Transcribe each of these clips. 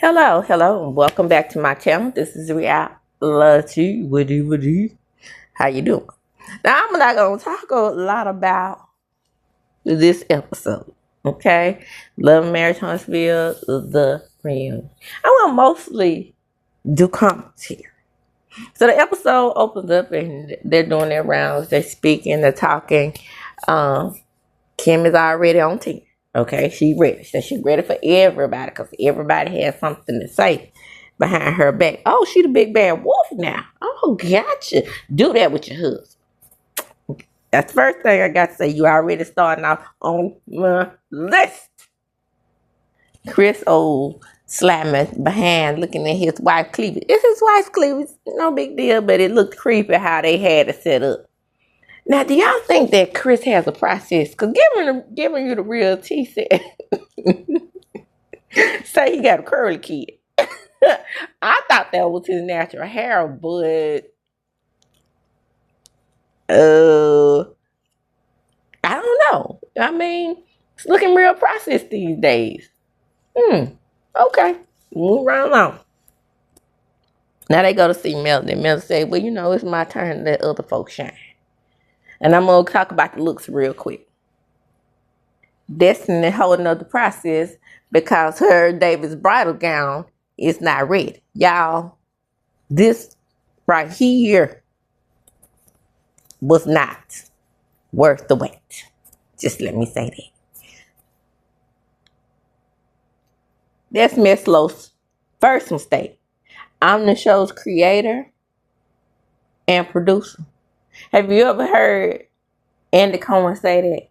Hello, and welcome back to my channel. This is Reality Woody. How you doing? Now, I'm not going to talk a lot about this episode, okay? Love and Marriage Huntsville, the reunion. I'm going to mostly do comments here. So the episode opens up and they're doing their rounds. They're speaking, they're talking. Kim is already on 10. Okay, she ready. So she ready for everybody because everybody has something to say behind her back. Oh, she the big bad wolf now. Oh, gotcha. Do that with your husband. That's the first thing I got to say. You already starting off on my list. Chris old slamming behind looking at his wife's cleavage. It's his wife's cleavage. No big deal, but it looked creepy how they had it set up. Now, do y'all think that Chris has a process? Because giving you the real tea said, say he got a curly kid. I thought that was his natural hair, but I don't know. I mean, it's looking real processed these days. Okay. Move right along. Now they go to see Melody. Melody say, well, you know, it's my turn to let other folks shine. And I'm going to talk about the looks real quick. Destiny holding up the process because her David's bridal gown is not ready. Y'all, this right here was not worth the wait. Just let me say that. That's Miss Lowe's first mistake. I'm the show's creator and producer. Have you ever heard Andy Cohen say that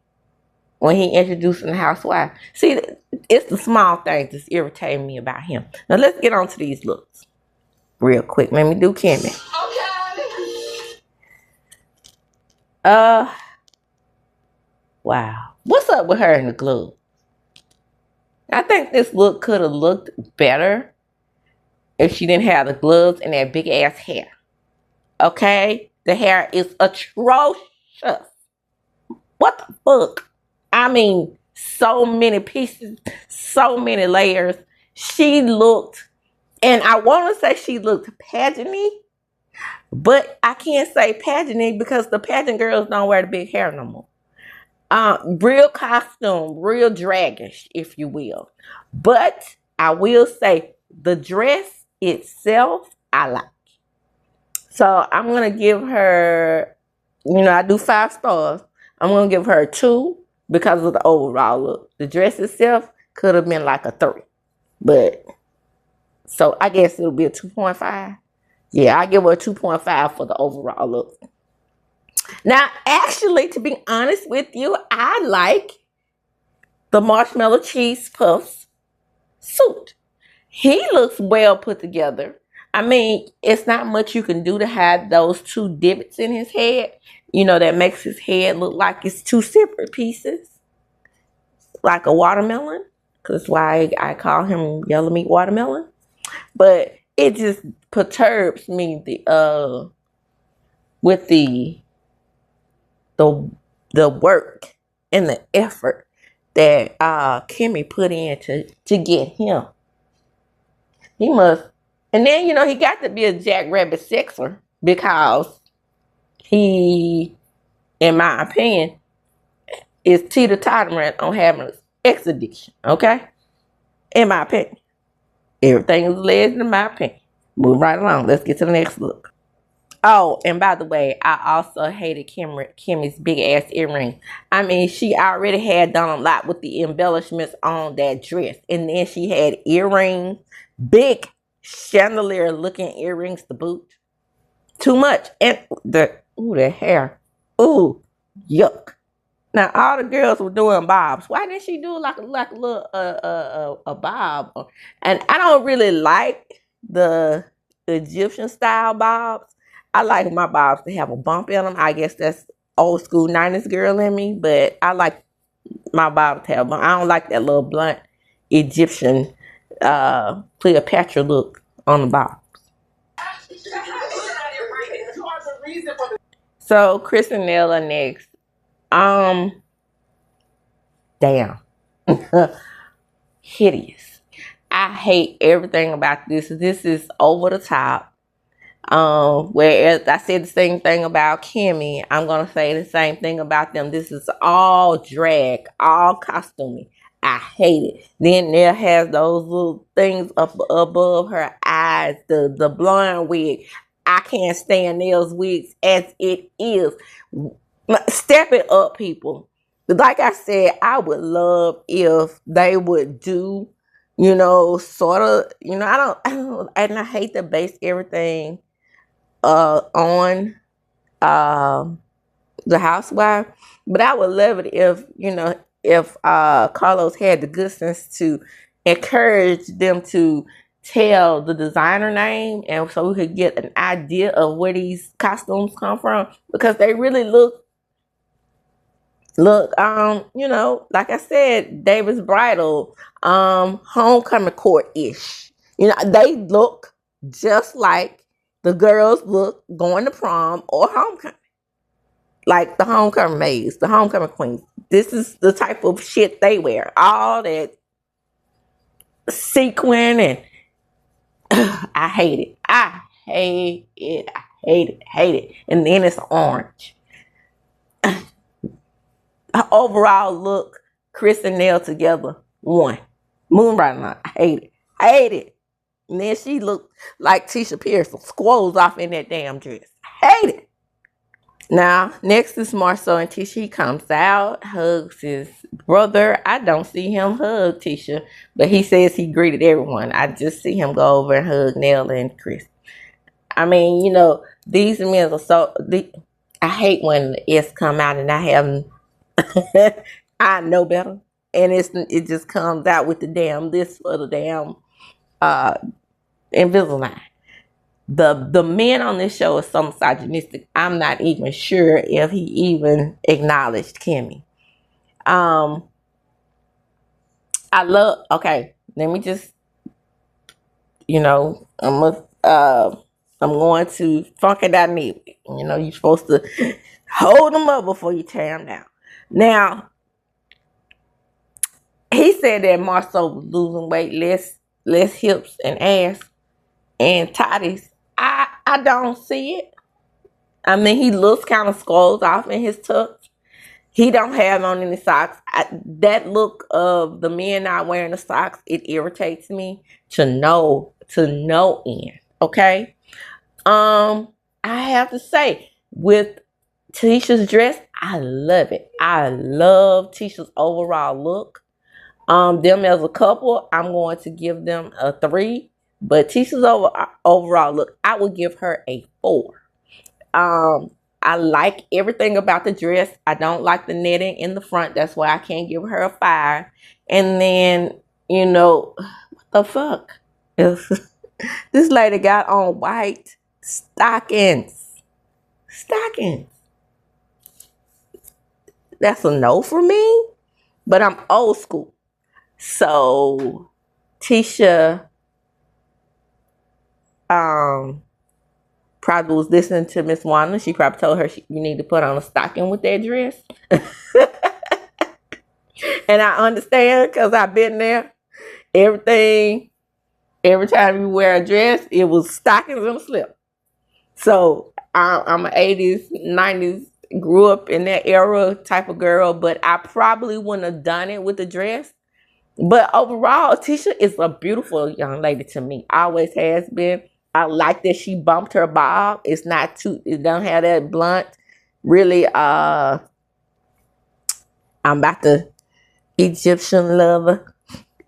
when he introduced the housewife? See, it's the small things that's irritating me about him. Now, let's get on to these looks real quick. Let me do Kimmie. Okay. Wow. What's up with her in the glove? I think this look could have looked better if she didn't have the gloves and that big ass hair. Okay? The hair is atrocious. What the fuck? I mean, so many pieces, so many layers. She looked, and I want to say she looked pageant-y, but I can't say pageant-y because the pageant girls don't wear the big hair no more. Real costume, real dragish, if you will. But I will say the dress itself, I like. So I'm going to give her, you know, I do 5 stars. I'm going to give her a 2 because of the overall look. The dress itself could have been like a 3. But, so I guess it'll be a 2.5. Yeah, I give her a 2.5 for the overall look. Now, actually, to be honest with you, I like the marshmallow cheese puffs suit. He looks well put together. I mean, it's not much you can do to hide those 2 divots in his head. You know, that makes his head look like it's 2 separate pieces. Like a watermelon. That's why I call him yellow meat watermelon. But it just perturbs me with the work and the effort that Kimmie put in to get him. He must. And then, you know, he got to be a jackrabbit sexer because he, in my opinion, is teeter-tottering on having an sex addiction, okay? In my opinion. Everything is alleged in my opinion. Move right along. Let's get to the next look. Oh, and by the way, I also hated Kimmie's big-ass earring. I mean, she already had done a lot with the embellishments on that dress. And then she had earrings, big chandelier-looking earrings to boot. Too much. And the hair. Ooh, yuck. Now, all the girls were doing bobs. Why didn't she do like a little a bob? And I don't really like the Egyptian-style bobs. I like my bobs to have a bump in them. I guess that's old school 90s girl in me, but I like my bobs to have a bump. I don't like that little blunt Egyptian Cleopatra look on the bobs. So Chris and Nella next. Damn. Hideous. I hate everything about this. This is over the top. Whereas I said the same thing about Kimmie, I'm gonna say the same thing about them. This is all drag, all costuming. I hate it. Then there has those little things up above her eyes, the blonde wig. I can't stand those wigs as it is. Step it up, people. Like I said, I would love if they would do, sort of, and I hate to base everything on the housewife, but I would love it if Carlos had the good sense to encourage them to tell the designer name, and so we could get an idea of where these costumes come from, because they really look like I said, David's Bridal, Homecoming Court-ish. They look just like the girls look going to prom or homecoming. Like the homecoming maids, the homecoming queens. This is the type of shit they wear. All that sequin, and I hate it. I hate it. I hate it. Hate it. And then it's orange. Overall look, Chris and Nell together, 1. Moonrise, I hate it. Hate it. And then she looked like Tisha Pearson, squoze off in that damn dress. Hate it. Now, next is Marcel and Tisha. He comes out, hugs his brother. I don't see him hug Tisha, but he says he greeted everyone. I just see him go over and hug Nell and Chris. I mean, these men are so... I hate when the S come out and I haven't... I know better, and it just comes out with the damn this for the damn Invisalign. The men on this show are so misogynistic. I'm not even sure if he even acknowledged Kimmie. I love. Okay, let me just. I'm going to Funky Dynamic. You're supposed to hold them up before you tear them down. Now, he said that Marcel was losing weight, less hips and ass and titties. I don't see it. I mean, he looks kind of squoze off in his tux. He don't have on any socks. That look of the men not wearing the socks, it irritates me to no end. Okay. I have to say, with Tisha's dress, I love it. I love Tisha's overall look. Them as a couple, I'm going to give them a 3. But Tisha's overall look, I would give her a 4. I like everything about the dress. I don't like the netting in the front. That's why I can't give her a 5. And then, what the fuck? This lady got on white stockings. That's a no for me, but I'm old school. So Tisha probably was listening to Miss Wanda. She probably told her you need to put on a stocking with that dress. And I understand, because I've been there. Every time you wear a dress, it was stockings and a slip. So I'm an 80s, 90s, grew up in that era type of girl, but I probably wouldn't have done it with the dress. But overall, Tisha is a beautiful young lady to me. Always has been. I like that she bumped her bob. It don't have that blunt. Really, I'm about to Egyptian lover.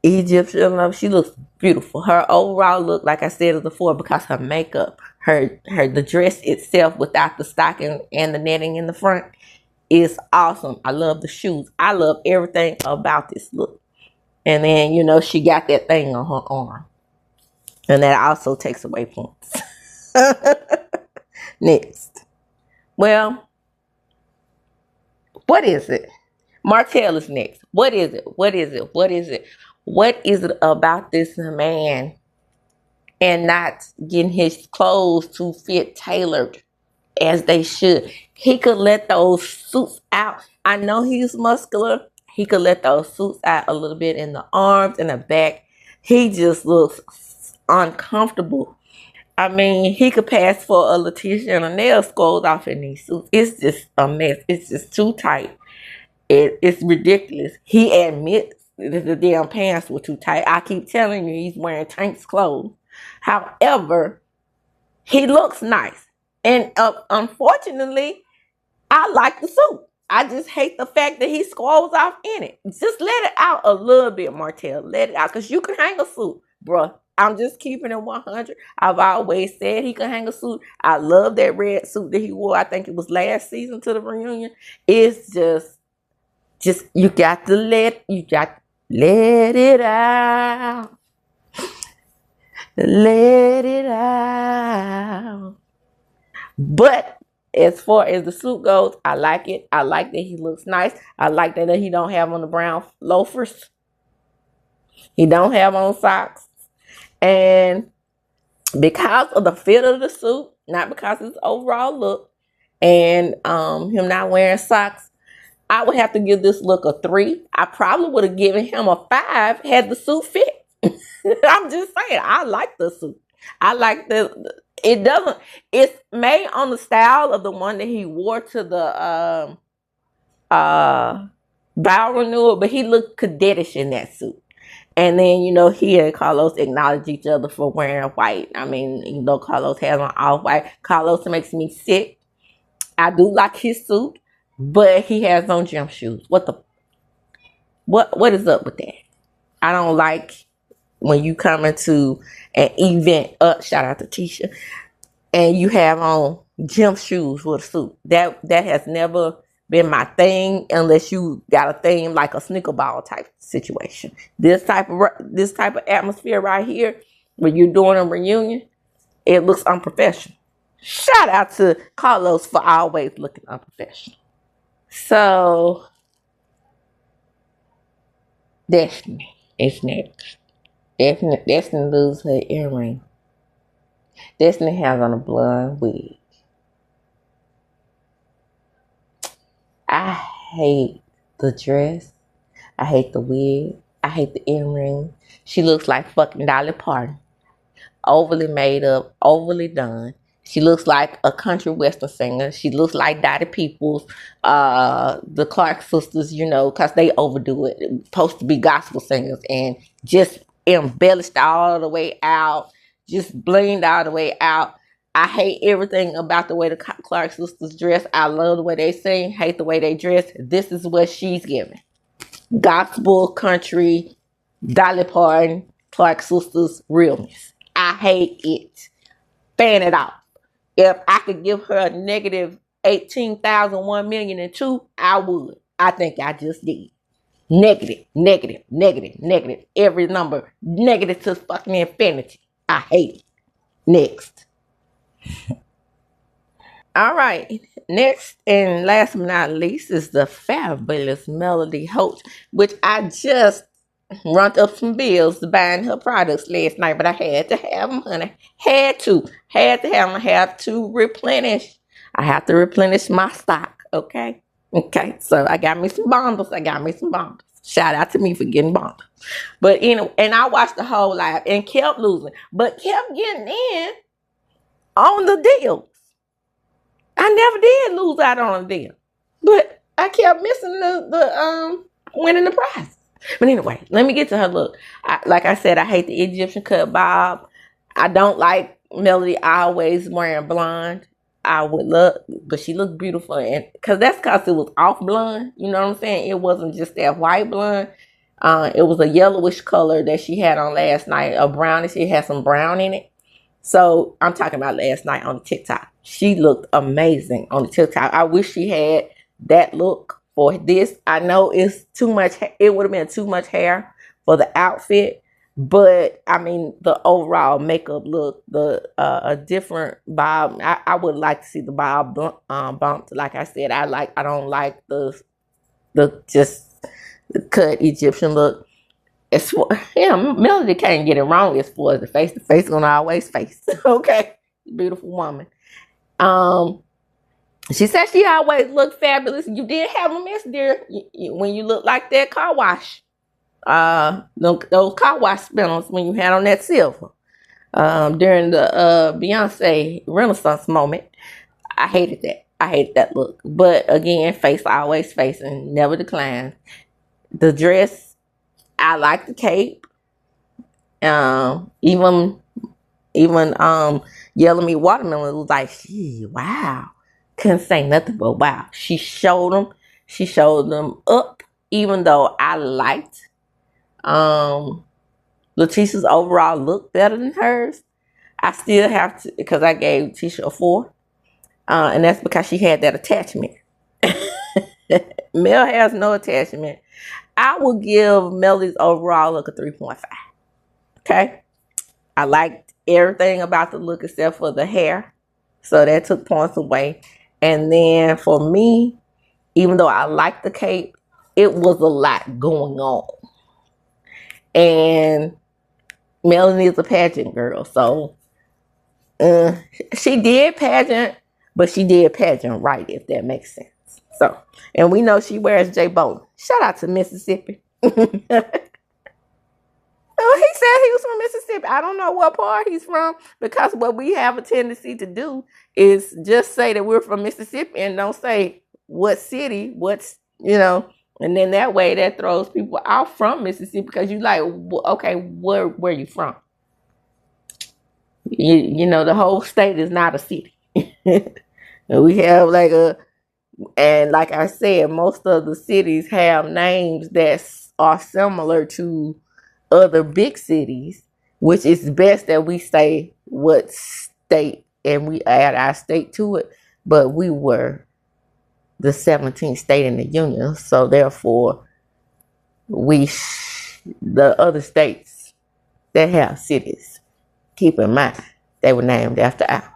She looks beautiful. Her overall look, like I said, is a 4 because her makeup, the dress itself without the stocking and the netting in the front is awesome. I love the shoes. I love everything about this look. And then, she got that thing on her arm. And that also takes away points. Next. Well, what is it? Martell is next. What is it? What is it about this man and not getting his clothes to fit tailored as they should? He could let those suits out. I know he's muscular. He could let those suits out a little bit in the arms and the back. He just looks uncomfortable. I mean, he could pass for a Letitia and a nail scrolls off in these suits. It's just a mess. It's just too tight. It's ridiculous. He admits that the damn pants were too tight. I keep telling you, he's wearing Tank's clothes. However, he looks nice. And unfortunately, I like the suit. I just hate the fact that he scrolls off in it. Just let it out a little bit, Martell. Let it out. Because you can hang a suit, bruh. I'm just keeping it 100. I've always said he can hang a suit. I love that red suit that he wore. I think it was last season to the reunion. It's just you got to let it out. Let it out. But as far as the suit goes, I like it. I like that he looks nice. I like that he don't have on the brown loafers. He don't have on socks. And because of the fit of the suit, not because of his overall look, and him not wearing socks, I would have to give this look a 3. I probably would have given him a 5 had the suit fit. I'm just saying, I like the suit. I like it's made on the style of the one that he wore to the vow renewal, but he looked cadetish in that suit. And then, he and Carlos acknowledge each other for wearing white. I mean, Carlos has on all white. Carlos makes me sick. I do like his suit, but he has on gym shoes. What is up with that? I don't like when you come into an event, shout out to Tisha, and you have on gym shoes with a suit. That has never been my thing unless you got a thing like a sneaker ball type situation. This type of atmosphere right here, when you're doing a reunion, it looks unprofessional. Shout out to Carlos for always looking unprofessional. So Destiny is next. Destiny loses her earring. Destiny has on a blonde wig. I hate the dress. I hate the wig. I hate the earring. She looks like fucking Dolly Parton. Overly made up, overly done. She looks like a country western singer. She looks like Dottie Peoples, the Clark sisters, because they overdo it. It's supposed to be gospel singers and just embellished all the way out, just blinged all the way out. I hate everything about the way the Clark sisters dress. I love the way they sing, hate the way they dress. This is what she's giving. Gospel, country, Dolly Parton, Clark sisters, realness. I hate it. Fan it out. If I could give her a negative 18,001,000,002, I would. I think I just did. Negative, negative, negative, negative. Every number negative to fucking infinity. I hate it. Next. All right. Next and last but not least is the fabulous Melody Holt, which I just run up some bills to buying her products last night, but I had to have them, honey. Had to have them. I have to replenish. I have to replenish my stock. Okay. So I got me some bundles. Shout out to me for getting bundles. But and I watched the whole live and kept losing, but kept getting in on the deals. I never did lose out on a deal, but I kept missing the winning the prize. But anyway, let me get to her look. Like I said, I hate the Egyptian cut bob. I don't like Melody always wearing blonde. I would love, but she looked beautiful, and because it was off blonde. You know what I'm saying? It wasn't just that white blonde. It was a yellowish color that she had on last night, a brownish. It had some brown in it. So I'm talking about last night on the TikTok. She looked amazing on the TikTok. I wish she had that look for this. I know it's too much. It would have been too much hair for the outfit, but I mean the overall makeup look, a different bob. I would like to see the bob bumped. Like I said, I don't like the just cut Egyptian look. As for, Melody can't get it wrong as far as the face gonna always face. Okay, beautiful woman. She said she always looked fabulous. You did have a miss, dear, when you look like that car wash. those car wash spinners when you had on that silver. During the Beyonce Renaissance moment. I hated that. I hated that look. But again, face always facing, never declines. The dress, I like the cape. Even Yellow Me Watermelon was like, gee, wow. Couldn't say nothing but wow. She showed them. She showed them up. Even though I liked Letitia's overall look better than hers, I still have to, because I gave Tisha a 4. And that's because she had that attachment. Mel has no attachment. I will give Melody's overall look a 3.5. Okay? I liked everything about the look except for the hair. So that took points away. And then for me, even though I liked the cape, it was a lot going on. And Melanie is a pageant girl. So she did pageant, but she did pageant right, if that makes sense. So, and we know she wears J. Bowling. Shout out to Mississippi. Oh, he said he was from Mississippi. I don't know what part he's from, because what we have a tendency to do is just say that we're from Mississippi and don't say what city, what's, and then that way that throws people out from Mississippi, because you like, okay, where you from? The whole state is not a city. We have and like I said, most of the cities have names that are similar to other big cities, which is best that we say what state and we add our state to it. But we were the 17th state in the union, so therefore the other states that have cities, keep in mind, they were named after ours.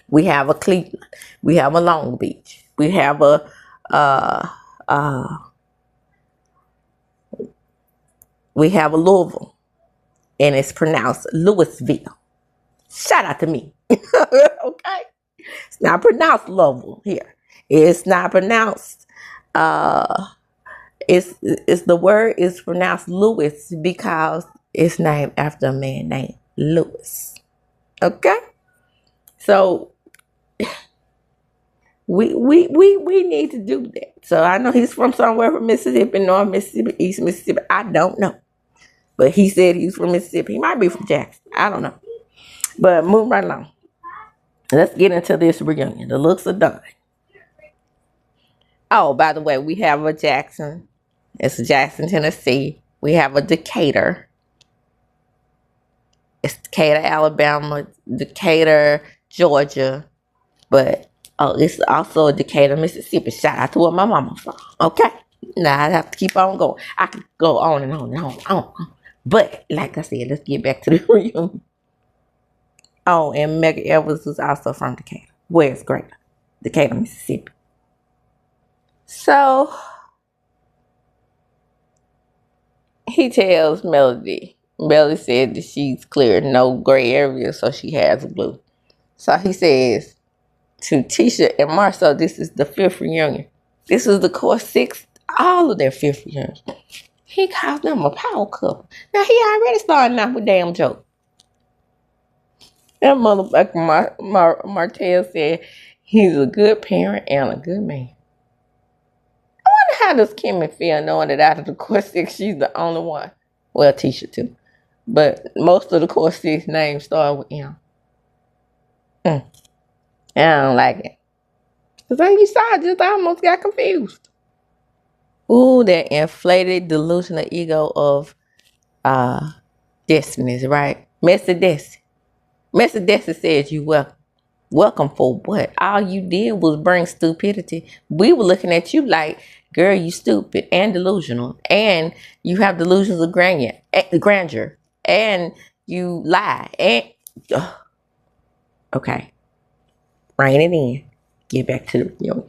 We have a Cleveland. We have a Long Beach. We have a Louisville, and it's pronounced Louisville. Shout out to me. Okay, it's not pronounced Louisville here. It's not pronounced. It's the word is pronounced Louis because it's named after a man named Louis. Okay, so we need to do that. So I know he's from somewhere from Mississippi, North Mississippi, East Mississippi. I don't know, but he said he's from Mississippi. He might be from Jackson. I don't know. But moving right along. Let's get into this reunion. The looks are done. Oh, by the way, we have a Jackson. It's Jackson, Tennessee. We have a Decatur. It's Decatur, Alabama, Decatur, Georgia. But it's also a Decatur, Mississippi. Shout out to where my mama from. Okay? Now I have to keep on going. I could go on and on and on and on. But like I said, let's get back to the reunion. Oh, and Medgar Evers was also from Decatur. Where's greater? Decatur, Mississippi. So he tells Melody. Melody said that she's cleared no gray area, so she has blue. So he says to Tisha and Marcel, this is the 5th reunion. This is the core 6th, all of their 5th reunions. He calls them a power couple. Now he already starting out with damn joke. That motherfucker Martell said he's a good parent and a good man. I wonder how does Kimmie feel knowing that out of the core 6, she's the only one. Well, Tisha too. But most of the core 6 names start with M. I don't like it. Because like you saw, I just almost got confused. Ooh, that inflated, delusional ego of Destiny's, right? Messy Destiny. Messy Destiny says you welcome. Welcome for what? All you did was bring stupidity. We were looking at you like, girl, you stupid and delusional. And you have delusions of grandeur. And you lie. And okay. Rein it in. Get back to the reunion.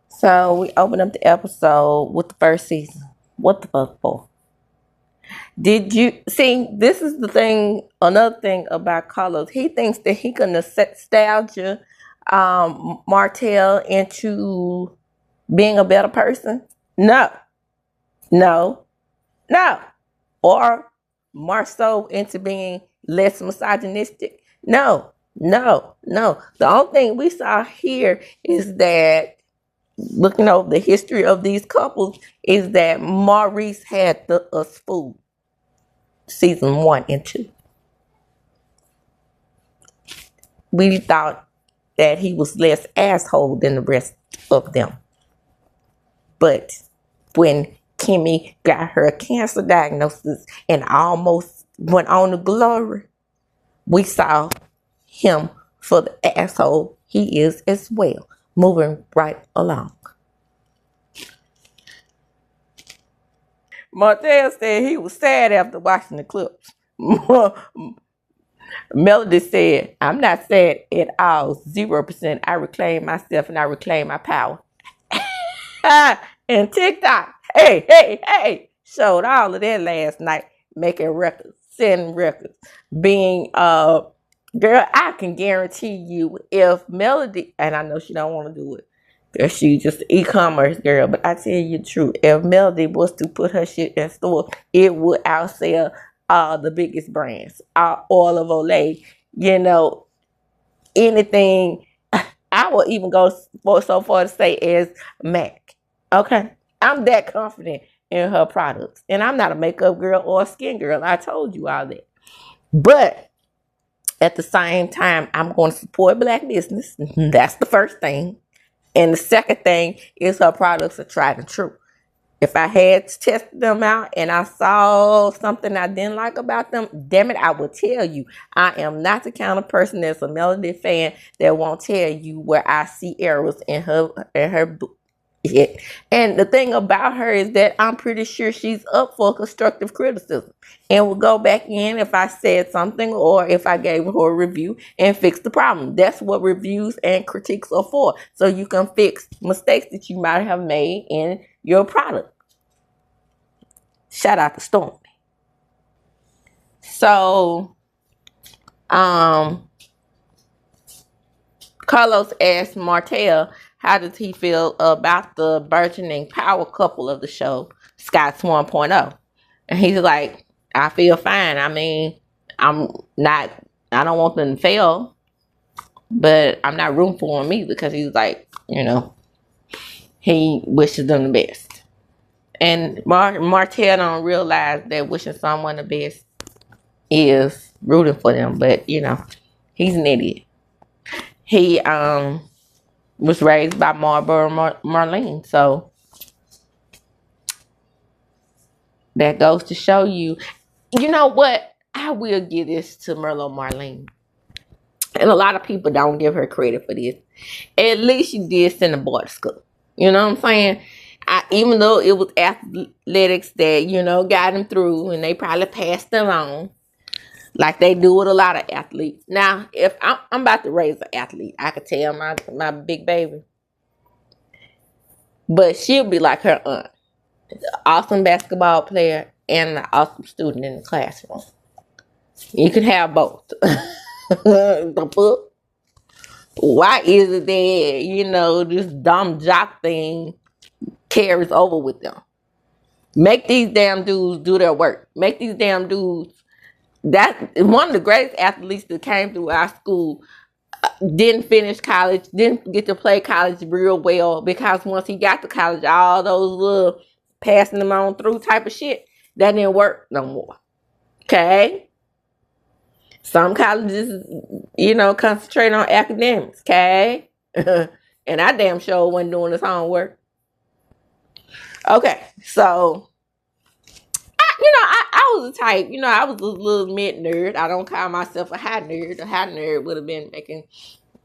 So we open up the episode with the first season. What the fuck for? Did you see? This is the thing. Another thing about Carlos, he thinks that he can nostalgia Martell into being a better person. No. No. Or more so into being less misogynistic. No, no, no. The only thing we saw here is that, looking over the history of these couples, is that Maurice had us fooled. Season 1 and 2. We thought that he was less asshole than the rest of them. But when Kimmie got her cancer diagnosis and almost went on to glory, we saw him for the asshole he is as well. Moving right along. Martell said he was sad after watching the clips. Melody said, I'm not sad at all. 0%. I reclaim myself and I reclaim my power. And TikTok, hey, showed all of that last night, making records, setting records, being, girl, I can guarantee you if Melody, and I know she don't want to do it, because she's just an e-commerce girl, but I tell you the truth, if Melody was to put her shit in store, it would outsell all the biggest brands, all of Olay, you know, anything. I will even go so far to say as MAC. Okay, I'm that confident in her products, and I'm not a makeup girl or a skin girl. I told you all that, but at the same time, I'm going to support Black business. That's the first thing, and the second thing is her products are tried and true. If I had to test them out and I saw something I didn't like about them, damn it, I would tell you. I am not the kind of person that's a Melody fan that won't tell you where I see errors in her it. And the thing about her is that I'm pretty sure she's up for constructive criticism and will go back in if I said something or if I gave her a review and fix the problem. That's what reviews and critiques are for. So you can fix mistakes that you might have made in your product. Shout out to Stormy. So, Carlos asked Martell, how does he feel about the burgeoning power couple of the show, Scott's 1.0? And he's like, I feel fine. I mean, I don't want them to fail, but I'm not rooting for him either, because he's like, you know, he wishes them the best. And Martell don't realize that wishing someone the best is rooting for them, but you know, he's an idiot. He was raised by Marlboro Marlene, so that goes to show you. You know what? I will give this to Marlo Marlene, and a lot of people don't give her credit for this. At least she did send a boy to school. You know what I'm saying? Even though it was athletics that, you know, got him through, and they probably passed them on, like they do with a lot of athletes. Now, if I'm about to raise an athlete, I could tell my big baby. But she'll be like her aunt. An awesome basketball player and an awesome student in the classroom. You can have both. Why is it that, you know, this dumb jock thing carries over with them? Make these damn dudes do their work. Make these damn dudes. That one of the greatest athletes that came through our school didn't finish college, didn't get to play college real well, because once he got to college, all those little passing them on through type of shit, that didn't work no more. Okay? Some colleges, you know, concentrate on academics. Okay? And I damn sure wasn't doing his homework. Okay, so I was a type, you know, I was a little mid nerd. I don't call myself a high nerd. A high nerd would have been making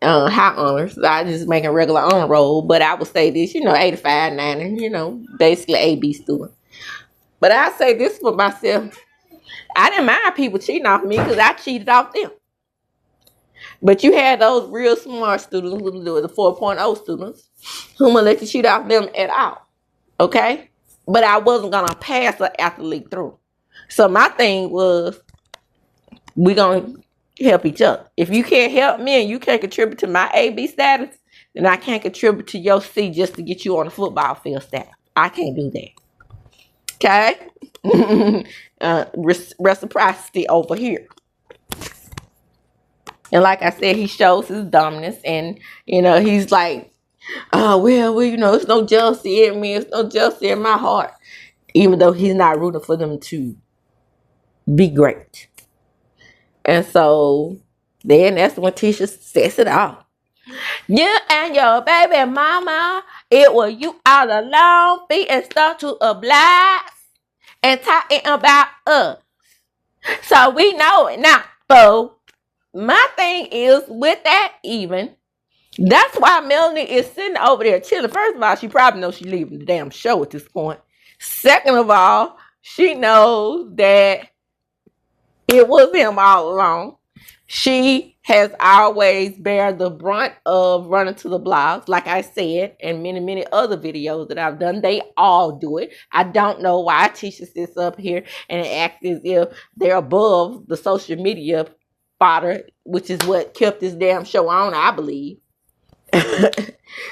high honors. I just making regular honor roll. But I would say this, you know, 85, 90, you know, basically A-B student. But I say this for myself. I didn't mind people cheating off me because I cheated off them. But you had those real smart students, the 4.0 students, who wouldn't let you cheat off them at all. Okay? But I wasn't going to pass an athlete through. So my thing was, we're going to help each other. If you can't help me and you can't contribute to my A-B status, then I can't contribute to your C just to get you on the football field status. I can't do that. Okay? reciprocity over here. And like I said, he shows his dominance, and you know, he's like, oh well, you know, it's no jealousy in me, it's no jealousy in my heart, even though he's not rooting for them to be great. And so then that's when Tisha sets it off. You and your baby mama, it was you all alone, feet and start to oblige and talking about us. So we know it now. So my thing is with that even, that's why Melanie is sitting over there chilling. First of all, she probably knows she's leaving the damn show at this point. Second of all, she knows that it was him all along. She has always bear the brunt of running to the blogs, like I said, and many, many other videos that I've done. They all do it. I don't know why Tisha sits up here and acts as if they're above the social media fodder, which is what kept this damn show on, I believe.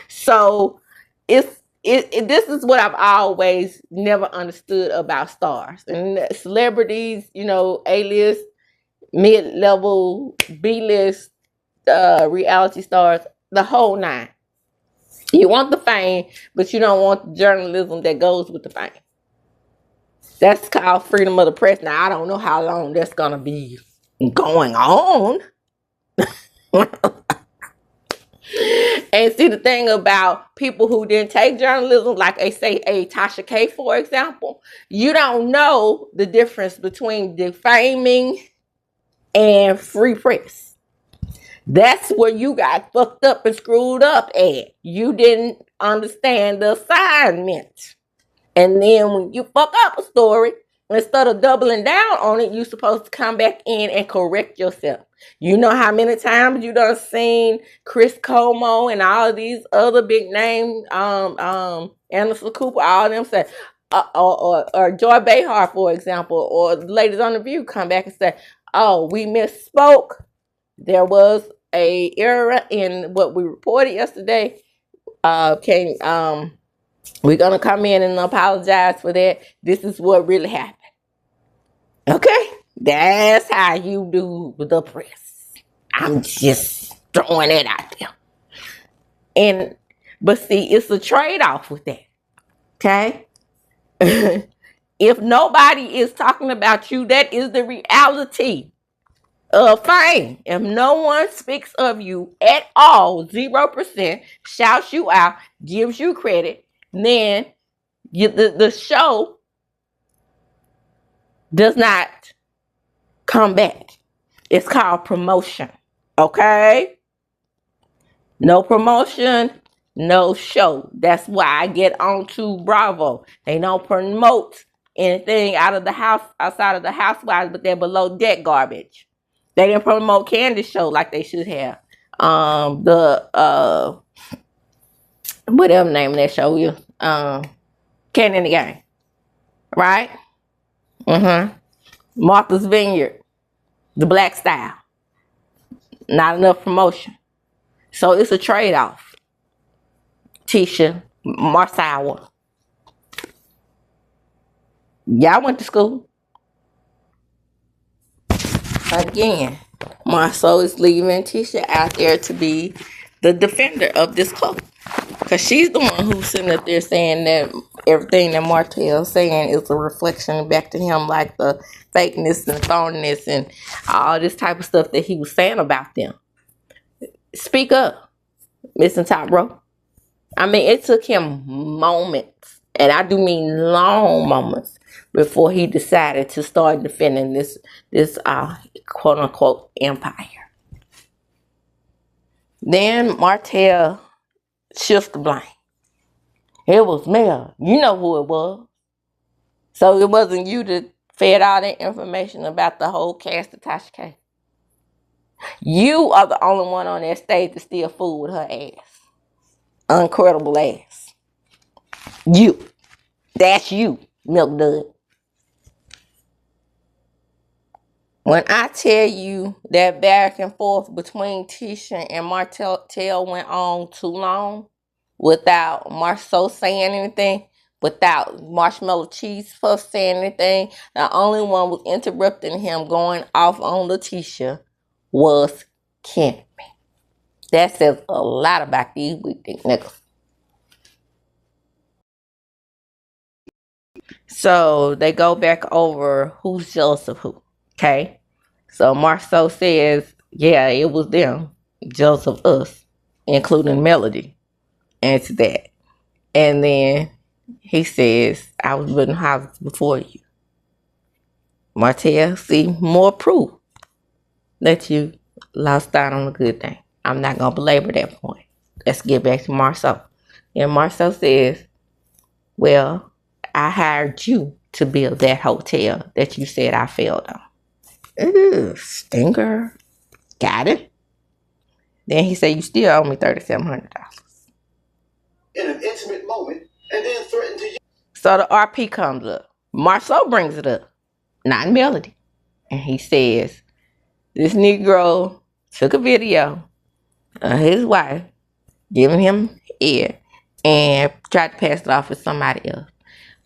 So this is what I've always never understood about stars and celebrities, you know, A-list, mid-level, B-list, reality stars, the whole nine. You want the fame, but you don't want the journalism that goes with the fame. That's called freedom of the press. Now, I don't know how long that's going to be going on. And see, the thing about people who didn't take journalism, like I say, a Tasha K, for example, you don't know the difference between defaming and free press. That's where you got fucked up and screwed up at. You didn't understand the assignment. And then when you fuck up a story, instead of doubling down on it, you're supposed to come back in and correct yourself. You know how many times you done seen Chris Como and all of these other big names, Anderson Cooper, all of them say, or Joy Behar, for example, or the ladies on The View come back and say, oh, we misspoke. There was a error in what we reported yesterday. We're going to come in and apologize for that. This is what really happened. Okay? That's how you do the press. I'm just throwing it out there. But see, it's a trade-off with that. Okay? If nobody is talking about you, that is the reality of fame. If no one speaks of you at all, 0%, shouts you out, gives you credit, then the show does not come back. It's called promotion. Okay? No promotion, no show. That's why I get on to Bravo. They don't promote anything out of the house, outside of the Housewives, but they're below deck garbage. They didn't promote Candy's show like they should have. Whatever name of that show is. Candy in the Game. Right? Martha's Vineyard. The Black Style. Not enough promotion. So it's a trade-off. Tisha, Marsawa. Y'all went to school. Again, Marceau is leaving Tisha out there to be the defender of this cloak. Because she's the one who's sitting up there saying that everything that Martell's saying is a reflection back to him, like the fakeness and phoniness and all this type of stuff that he was saying about them. Speak up, Missing Top Row. I mean, it took him moments, and I do mean long moments, before he decided to start defending this quote unquote empire. Then Martell shifts the blame. It was Mel. You know who it was. So it wasn't you that fed all that information about the whole cast of Tasha K. You are the only one on that stage to still fool with her ass. Uncredible ass. You. That's you, Milk Dud. When I tell you that back and forth between Tisha and Martell went on too long without Marceau saying anything, without Marshmallow Cheese Puff saying anything. The only one was interrupting him going off on Letitia was Kimmie. That says a lot about these weak niggas. So they go back over who's jealous of who. Okay. So Marceau says, yeah, it was them jealous of us, including Melody. Answer that. And then he says, I was building houses before you. Martell, see, more proof that you lost out on a good thing. I'm not going to belabor that point. Let's get back to Marceau. And Marceau says, well, I hired you to build that hotel that you said I failed on. Ooh, stinker. Got it. Then he said, you still owe me $3,700. In an intimate moment, and then threatened to you. So the RP comes up. Marceau brings it up, not Melody. And he says, this Negro took a video of his wife giving him ear and tried to pass it off with somebody else.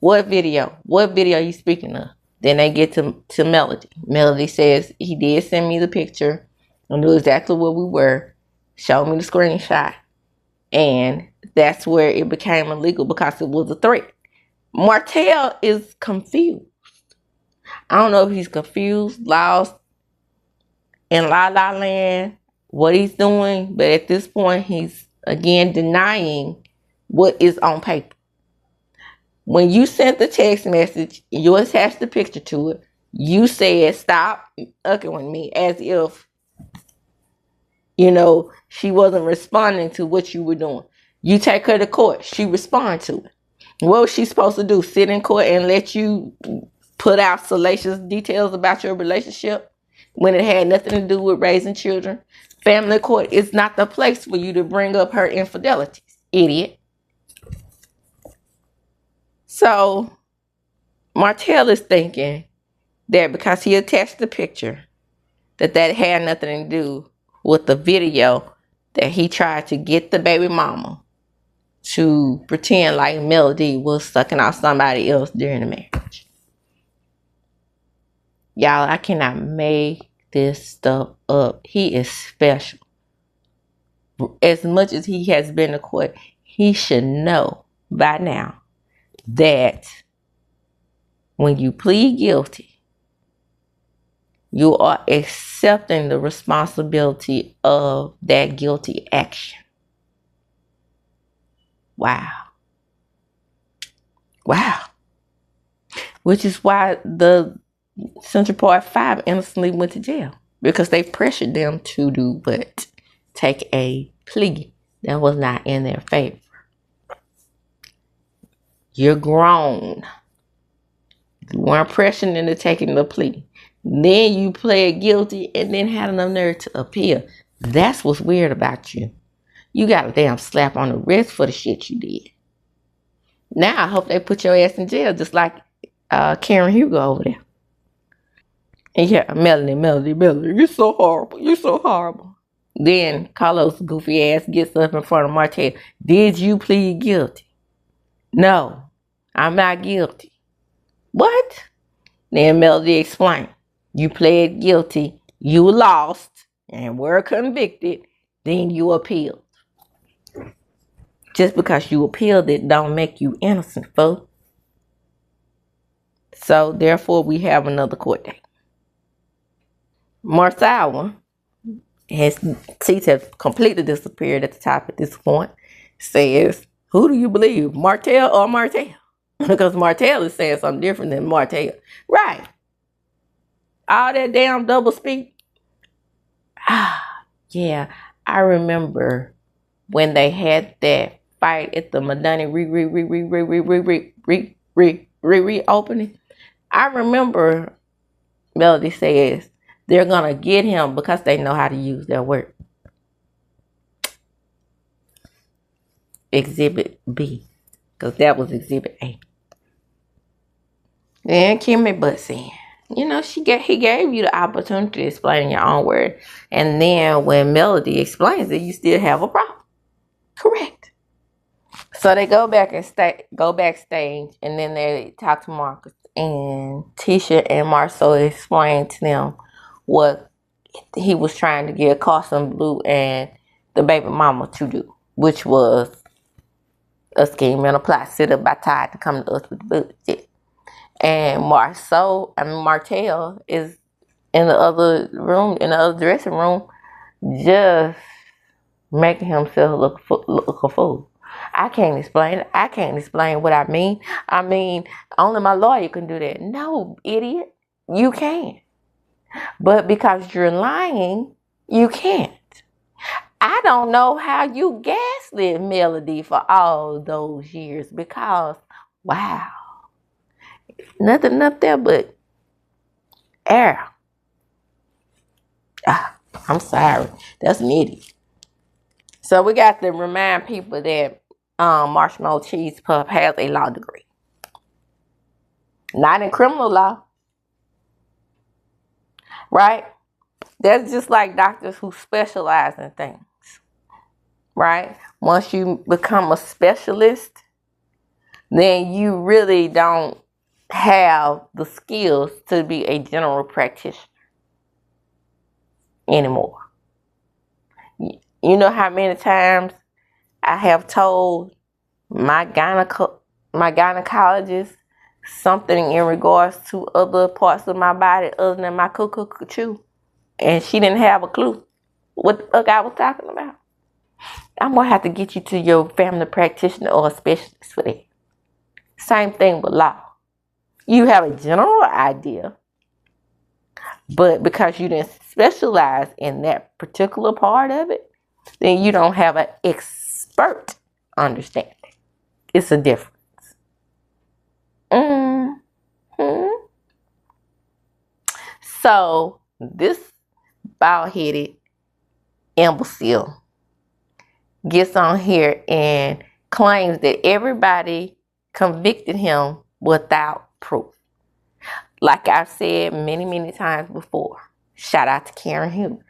What video? What video are you speaking of? Then they get to Melody. Melody says, he did send me the picture. I knew exactly where we were. Showed me the screenshot. And that's where it became illegal because it was a threat. Martell is confused. I don't know if he's confused, lost, in La La Land, what he's doing. But at this point, he's, again, denying what is on paper. When you sent the text message, you attached the picture to it. You said, stop fucking with me, as if, you know, she wasn't responding to what you were doing. You take her to court. She responds to it. What was she supposed to do? Sit in court and let you put out salacious details about your relationship when it had nothing to do with raising children? Family court is not the place for you to bring up her infidelities, idiot. So Martell is thinking that because he attached the picture, that had nothing to do with the video that he tried to get the baby mama to pretend like Melody was sucking out somebody else during the marriage. Y'all, I cannot make this stuff up. He is special. As much as he has been to court, he should know by now that when you plead guilty, you are accepting the responsibility of that guilty action. Wow. Wow. Which is why the Central Park 5 innocently went to jail. Because they pressured them to do what? Take a plea that was not in their favor. You're grown. You weren't pressured into taking the plea. Then you pled guilty and then had enough nerve to appeal. That's what's weird about you. You got a damn slap on the wrist for the shit you did. Now I hope they put your ass in jail just like Karen Hugo over there. And yeah, Melody, you're so horrible. You're so horrible. Then Carlos' goofy ass gets up in front of Martell. Did you plead guilty? No, I'm not guilty. What? Then Melody explained. You pled guilty, you lost, and were convicted, then you appealed. Just because you appealed it don't make you innocent, folks. So therefore we have another court date. Marceau, his teeth have completely disappeared at the top at this point, says, who do you believe, Martell or Martell? Because Martell is saying something different than Martell. Right. All that damn double speak. Yeah, I remember when they had that fight at the Madonna reopening. I remember Melody says they're gonna get him because they know how to use their work. Exhibit B, because that was Exhibit A. Then Kimmie butts in. You know, he gave you the opportunity to explain in your own word. And then when Melody explains it, you still have a problem. Correct. So they go backstage, and then they talk to Marcus, and Tisha and Marcel explain to them what he was trying to get Carson Blue and the baby mama to do, which was a scheme and a plot set up by Todd to come to us with the budget. And Martell is in the other room, in the other dressing room, just making himself look a fool. I can't explain it. I can't explain what I mean. I mean, only my lawyer can do that. No, idiot. You can. But because you're lying, you can't. I don't know how you gaslit Melody for all those years because, wow, nothing up there but air. I'm sorry. That's an idiot. So we got to remind people that Marshmallow Cheese Puff has a law degree. Not in criminal law. Right? That's just like doctors who specialize in things. Right? Once you become a specialist, then you really don't have the skills to be a general practitioner anymore. You know how many times I have told my gynecologist something in regards to other parts of my body other than my cuckoo, and she didn't have a clue what the fuck I was talking about. I'm gonna have to get you to your family practitioner or a specialist for that. Same thing with law. You have a general idea, but because you didn't specialize in that particular part of it, then you don't have an expert understanding. It's a difference. So this bald-headed imbecile gets on here and claims that everybody convicted him without proof. Like I've said many, many times before, shout out to Karen Huger.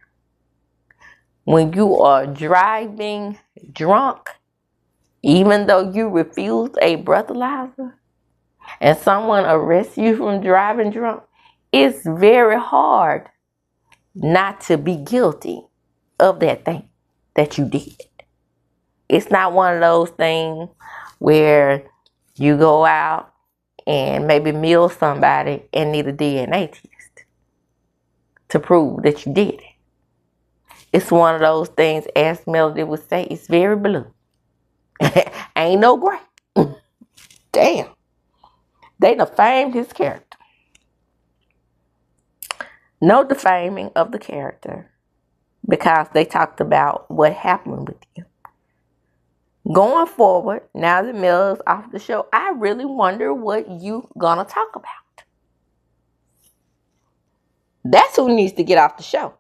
When you are driving drunk, even though you refused a breathalyzer, and someone arrests you from driving drunk, it's very hard not to be guilty of that thing that you did. It's not one of those things where you go out and maybe mill somebody and need a DNA test to prove that you did it. It's one of those things, as Melody would say, it's very blue. Ain't no gray. Damn. They defamed his character. No defaming of the character because they talked about what happened with him. Going forward, now that Mel's off the show, I really wonder what you gonna talk about. That's who needs to get off the show.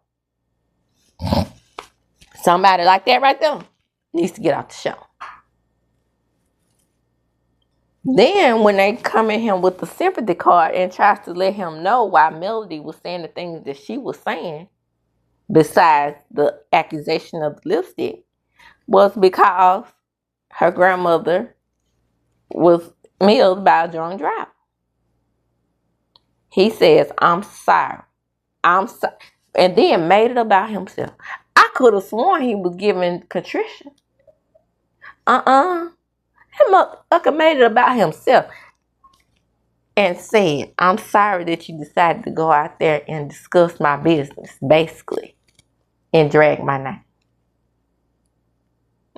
Somebody like that right there needs to get off the show. Then when they come at him with the sympathy card and tries to let him know why Melody was saying the things that she was saying, besides the accusation of the lipstick, was because her grandmother was milled by a drunk driver. He says, I'm sorry. I'm sorry. And then made it about himself. I could have sworn he was giving contrition. That motherfucker made it about himself and said, I'm sorry that you decided to go out there and discuss my business, basically, and drag my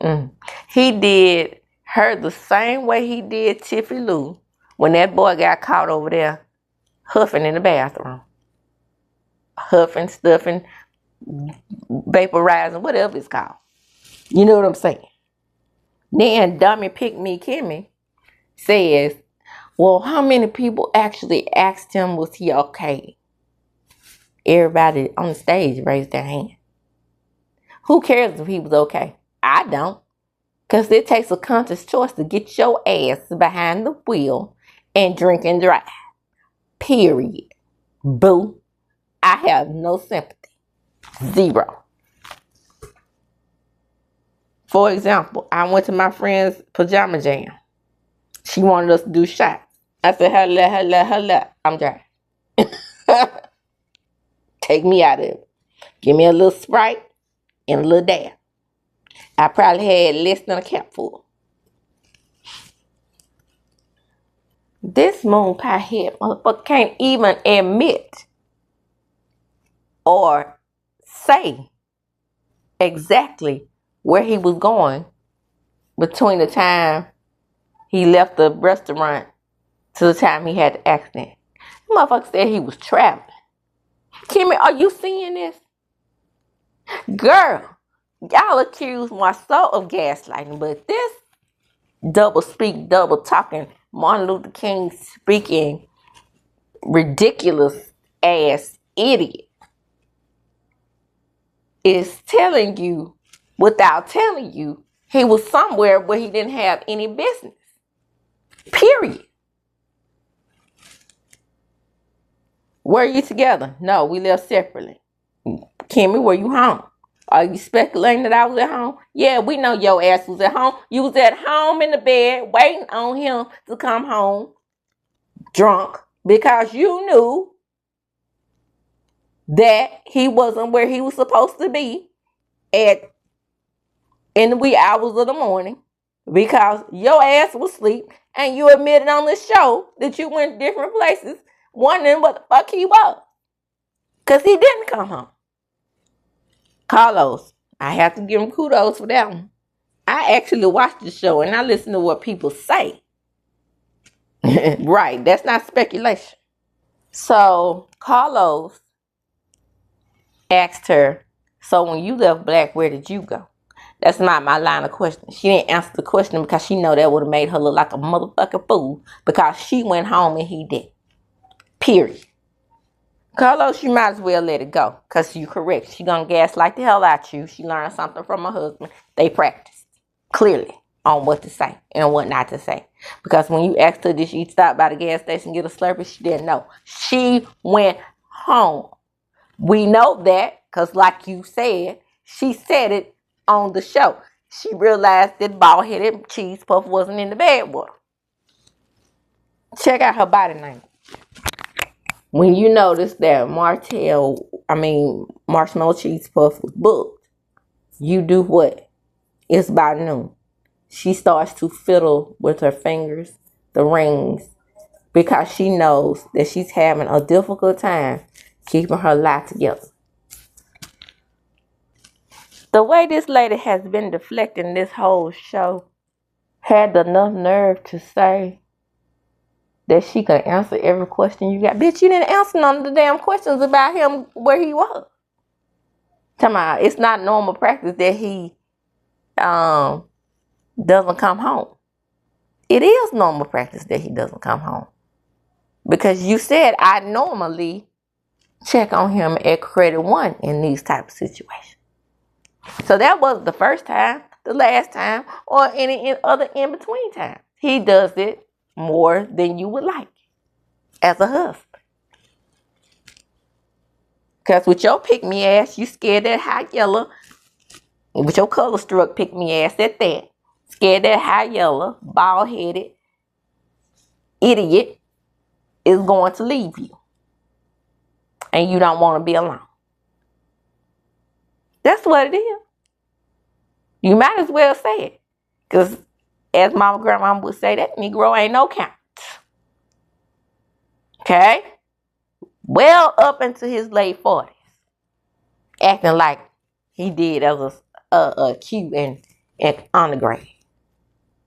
name. He did her the same way he did Tiffy Lou when that boy got caught over there huffing in the bathroom. Huffing, stuffing, vaporizing, whatever it's called. You know what I'm saying? Then dummy pick me Kimmie says, well, how many people actually asked him was he okay? Everybody on the stage raised their hand. Who cares if he was okay? I don't. Because it takes a conscious choice to get your ass behind the wheel and drink and drive. Period. Boo. I have no sympathy. Zero. For example, I went to my friend's pajama jam. She wanted us to do shots. I said, hello, I'm dry. Take me out of it. Give me a little Sprite and a little dab. I probably had less than a capful. This moon pie head motherfucker can't even admit or say exactly where he was going between the time he left the restaurant to the time he had the accident. The motherfucker said he was traveling. Kimmie, are you seeing this? Girl, y'all accuse my soul of gaslighting, but this double speak, double talking, Martin Luther King speaking, ridiculous ass idiot is telling you, without telling you, he was somewhere where he didn't have any business. Period. Were you together? No, we left separately. Kimmie, were you home? Are you speculating that I was at home? Yeah, we know your ass was at home. You was at home in the bed waiting on him to come home drunk because you knew that he wasn't where he was supposed to be in the wee hours of the morning because your ass was asleep and you admitted on the show that you went different places wondering what the fuck he was. Because he didn't come home. Carlos, I have to give him kudos for that one. I actually watched the show and I listen to what people say. Right, that's not speculation. So Carlos asked her, so when you left Black, where did you go? That's not my line of question. She didn't answer the question because she know that would have made her look like a motherfucking fool because she went home and he did. Period. Carlos, you might as well let it go because you're correct. She gonna gaslight the hell out you. She learned something from her husband. They practiced clearly on what to say and what not to say. Because when you asked her, did she stop by the gas station and get a Slurpee? She didn't know. She went home. We know that because like you said, she said it on the show. She realized that bald-headed cheese puff wasn't in the bed with her. Check out her body language. When you notice that Marshmallow Cheese Puff was booked, you do what? It's by noon. She starts to fiddle with her fingers, the rings, because she knows that she's having a difficult time keeping her life together. The way this lady has been deflecting this whole show had enough nerve to say that she could answer every question you got. Bitch, you didn't answer none of the damn questions about him where he was. Come on, it's not normal practice that he doesn't come home. It is normal practice that he doesn't come home. Because you said I normally check on him at Credit One in these type of situations. So that wasn't the first time, the last time, or any other in-between time. He does it more than you would like as a husband. Because with your pick-me ass, you scared that high yellow. And with your color struck pick-me ass at that. Scared that high yellow, bald-headed idiot is going to leave you. And you don't want to be alone. That's what it is. You might as well say it. Because as my grandma would say, that Negro ain't no count. Okay? Well up into his late 40s. Acting like he did as a Q and undergrad.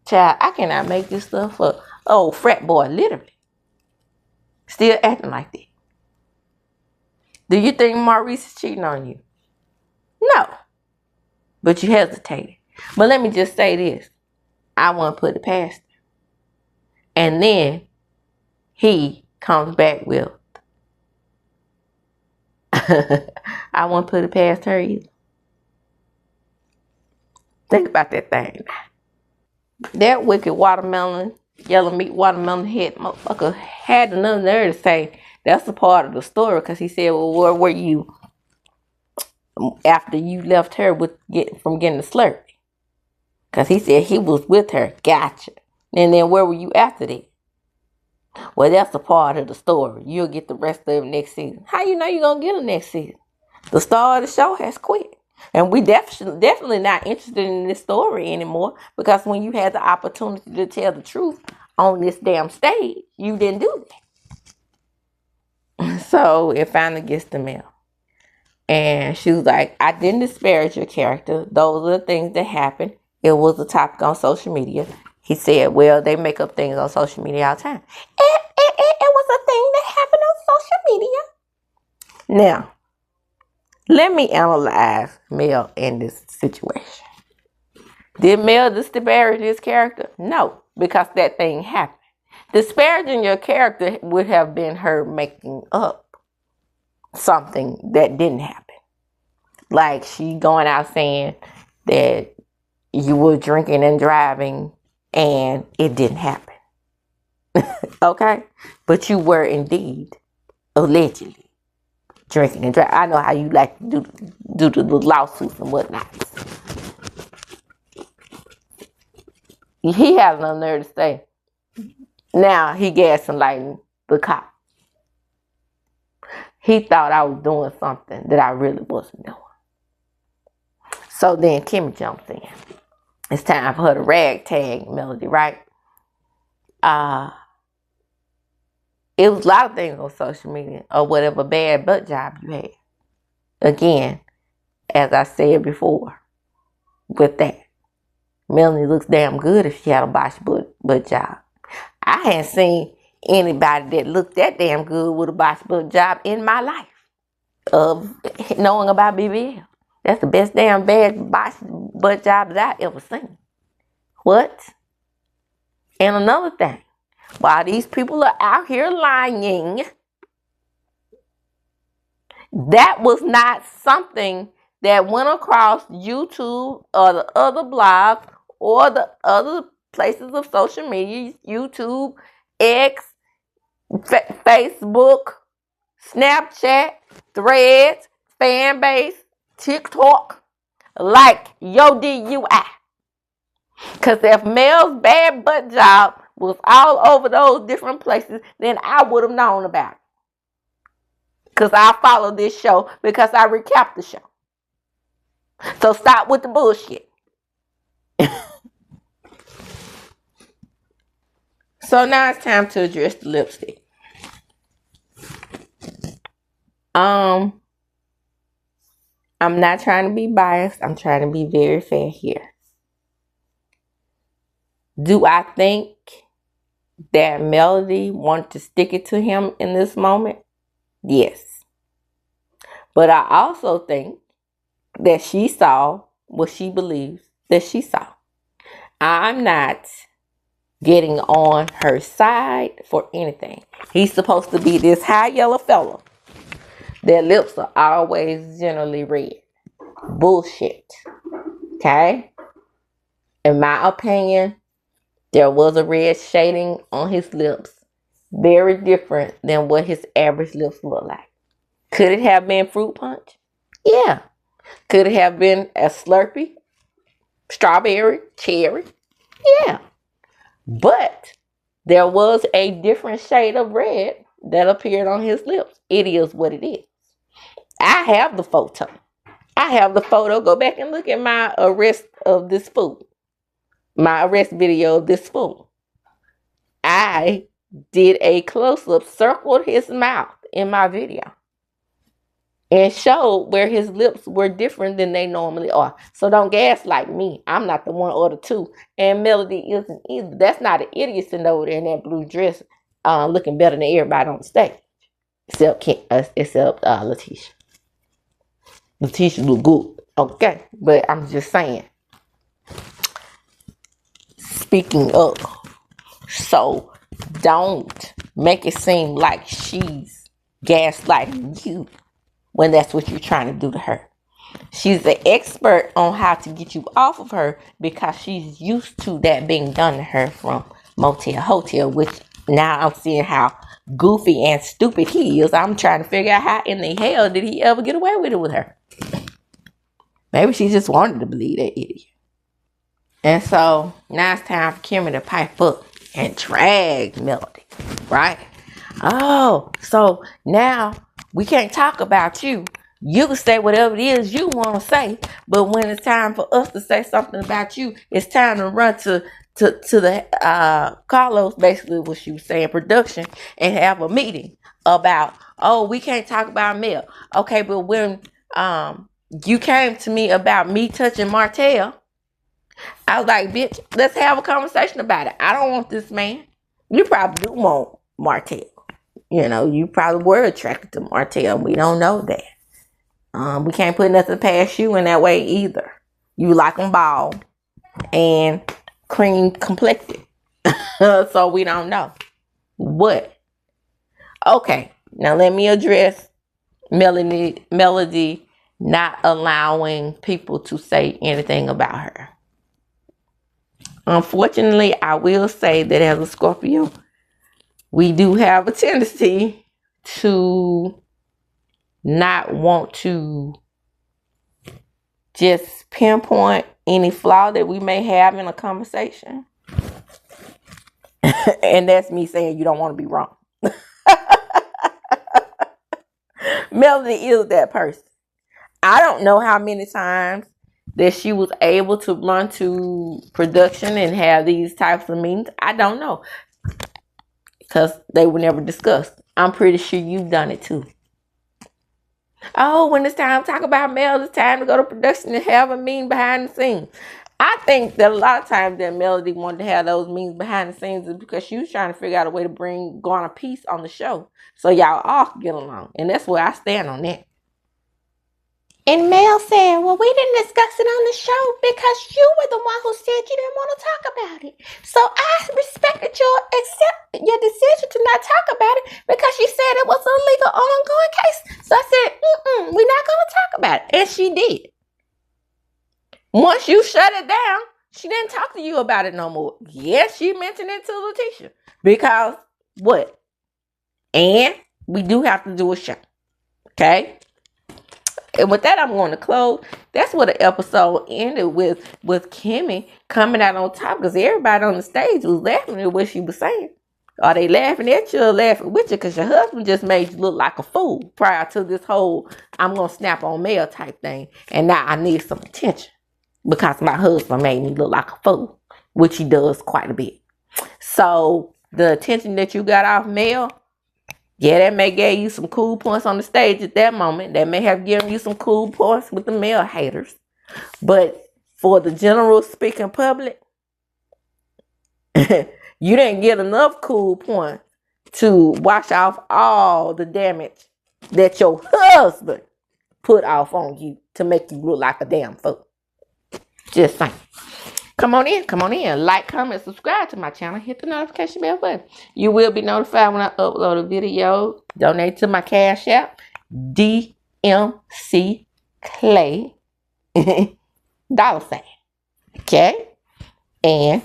Child, I cannot make this stuff up. Oh, frat boy, literally. Still acting like that. Do you think Maurice is cheating on you? No. But you hesitated. But let me just say this. I want to put it past her. And then he comes back with, I won't put it past her either. Think about that thing. That wicked watermelon, yellow meat watermelon head motherfucker had enough nerve to say that's a part of the story. Because he said, well, where were you after you left her from getting the Slurpee? Because he said he was with her. Gotcha. And then where were you after that? Well, that's a part of the story. You'll get the rest of it next season. How you know you're going to get it next season? The star of the show has quit. And we definitely not interested in this story anymore, because when you had the opportunity to tell the truth on this damn stage, you didn't do that. So it finally gets to Mel. And she was like, I didn't disparage your character. Those are the things that happened. It was a topic on social media. He said, well, they make up things on social media all the time. It was a thing that happened on social media. Now, let me analyze Mel in this situation. Did Mel disparage his character? No, because that thing happened. Disparaging your character would have been her making up something that didn't happen. Like she going out saying that you were drinking and driving and it didn't happen. Okay? But you were indeed, allegedly, drinking and driving. I know how you like to do the lawsuits and whatnot. He has no nerve to say. Now he gaslighting the cop. He thought I was doing something that I really wasn't doing. So then Kimmie jumps in. It's time for her to ragtag Melody, right? It was a lot of things on social media, or whatever bad butt job you had. Again, as I said before, with that, Melanie looks damn good if she had a botched butt job. I hadn't seen anybody that looked that damn good with a botched butt job in my life of knowing about BBL. That's the best damn bad botched butt job that I ever seen. What? And another thing, while these people are out here lying, that was not something that went across YouTube or the other blogs or the other places of social media, YouTube, X, Facebook, Snapchat, Threads, Fanbase, TikTok, like your DUI. Because if Mel's bad butt job was all over those different places, then I would have known about it. Because I follow this show, because I recap the show. So stop with the bullshit. So now it's time to address the lipstick. I'm not trying to be biased. I'm trying to be very fair here. Do I think that Melody wanted to stick it to him in this moment? Yes. But I also think that she saw what she believes that she saw. I'm not getting on her side for anything. He's supposed to be this high yellow fella. Their lips are always generally red. Bullshit. Okay? In my opinion, there was a red shading on his lips. Very different than what his average lips look like. Could it have been fruit punch? Yeah. Could it have been a Slurpee? Strawberry? Cherry? Yeah. But there was a different shade of red that appeared on his lips. It is what it is. I have the photo. Go back and look at my arrest of this fool. My arrest video of this fool. I did a close-up, circled his mouth in my video, and showed where his lips were different than they normally are. So don't gaslight me. I'm not the one or the two. And Melody isn't either. That's not an idiot sitting over there in that blue dress looking better than everybody on the stage. Except Letitia. Letitia look good. Okay. But I'm just saying. Speaking of. So don't make it seem like she's gaslighting you when that's what you're trying to do to her. She's an expert on how to get you off of her because she's used to that being done to her from Motel Hotel, which now I'm seeing how goofy and stupid he is. I'm trying to figure out how in the hell did he ever get away with it with her. Maybe she just wanted to believe that idiot. And so now it's time for Kimmie to pipe up and drag Melody, right? Oh, so now we can't talk about you. You can say whatever it is you want to say, but when it's time for us to say something about you, it's time to run to the Carlos, basically what she was saying, production, and have a meeting about, oh, we can't talk about Mel. Okay, but when you came to me about me touching Martell, I was like, bitch, let's have a conversation about it. I don't want this man. You probably do want Martell. You know, you probably were attracted to Martell. We don't know that. We can't put nothing past you in that way either. You like them bald and cream complected. So we don't know. What? Okay, now let me address Melody not allowing people to say anything about her. Unfortunately, I will say that as a Scorpio, we do have a tendency to not want to just pinpoint any flaw that we may have in a conversation. And that's me saying you don't want to be wrong. Melody is that person. I don't know how many times that she was able to run to production and have these types of meetings. I don't know, because they were never discussed. I'm pretty sure you've done it too. Oh, when it's time to talk about Mel, it's time to go to production and have a meeting behind the scenes. I think that a lot of times that Melody wanted to have those meetings behind the scenes is because she was trying to figure out a way to garner peace on the show, so y'all all can get along. And that's where I stand on that. And Mel said, well, we didn't discuss it on the show because you were the one who said you didn't want to talk about it. So I respected your decision to not talk about it because you said it was a legal ongoing case. So I said, we're not going to talk about it. And she did. Once you shut it down, she didn't talk to you about it no more. Yes, she mentioned it to Letitia. Because what? And we do have to do a show. Okay? And with that, I'm going to close. That's what the episode ended with Kimmie coming out on top, because everybody on the stage was laughing at what she was saying. Are they laughing at you or laughing with you? Because your husband just made you look like a fool prior to this whole I'm going to snap on Mel type thing. And now I need some attention because my husband made me look like a fool, which he does quite a bit. So the attention that you got off Mel, yeah, that may give you some cool points on the stage at that moment. That may have given you some cool points with the male haters. But for the general speaking public, you didn't get enough cool points to wash off all the damage that your husband put off on you to make you look like a damn fool. Just saying. Come on in. Like, comment, subscribe to my channel. Hit the notification bell button. You will be notified when I upload a video. Donate to my Cash App, DMC Clay $. Okay? And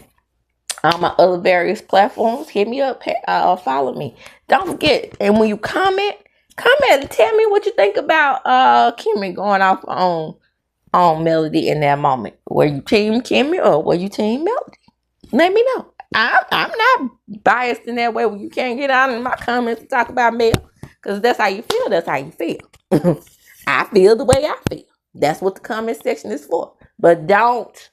on my other various platforms, hit me up or follow me. Don't forget, and when you comment and tell me what you think about Kimmie going off on Melody in that moment. Were you team Kimmie or were you team Melody? Let me know. I'm not biased in that way where you can't get out in my comments and talk about Mel. Because that's how you feel. That's how you feel. I feel the way I feel. That's what the comment section is for. But don't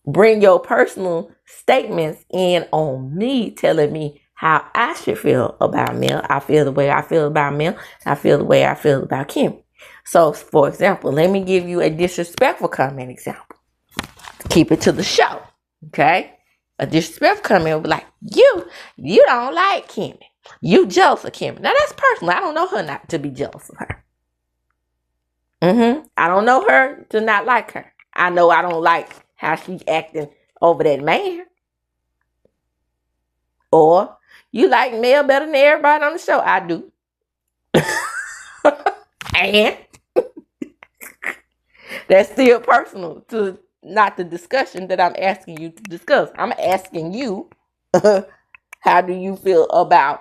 bring your personal statements in on me telling me how I should feel about Mel. I feel the way I feel about Mel. I feel the way I feel about Kimmie. So, for example, let me give you a disrespectful comment example. Keep it to the show, okay? A disrespectful comment will be like, you don't like Kimmie. You jealous of Kimmie. Now, that's personal. I don't know her not to be jealous of her. I don't know her to not like her. I know I don't like how she's acting over that man. Or, you like Mel better than everybody on the show. I do. And that's still personal to not the discussion that I'm asking you to discuss. I'm asking you, how do you feel about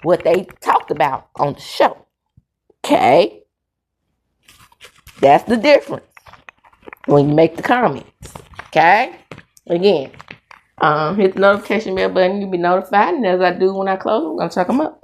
what they talked about on the show? Okay? That's the difference when you make the comments. Okay? Again, hit the notification bell button. You'll be notified. And as I do when I close, I'm going to check them up.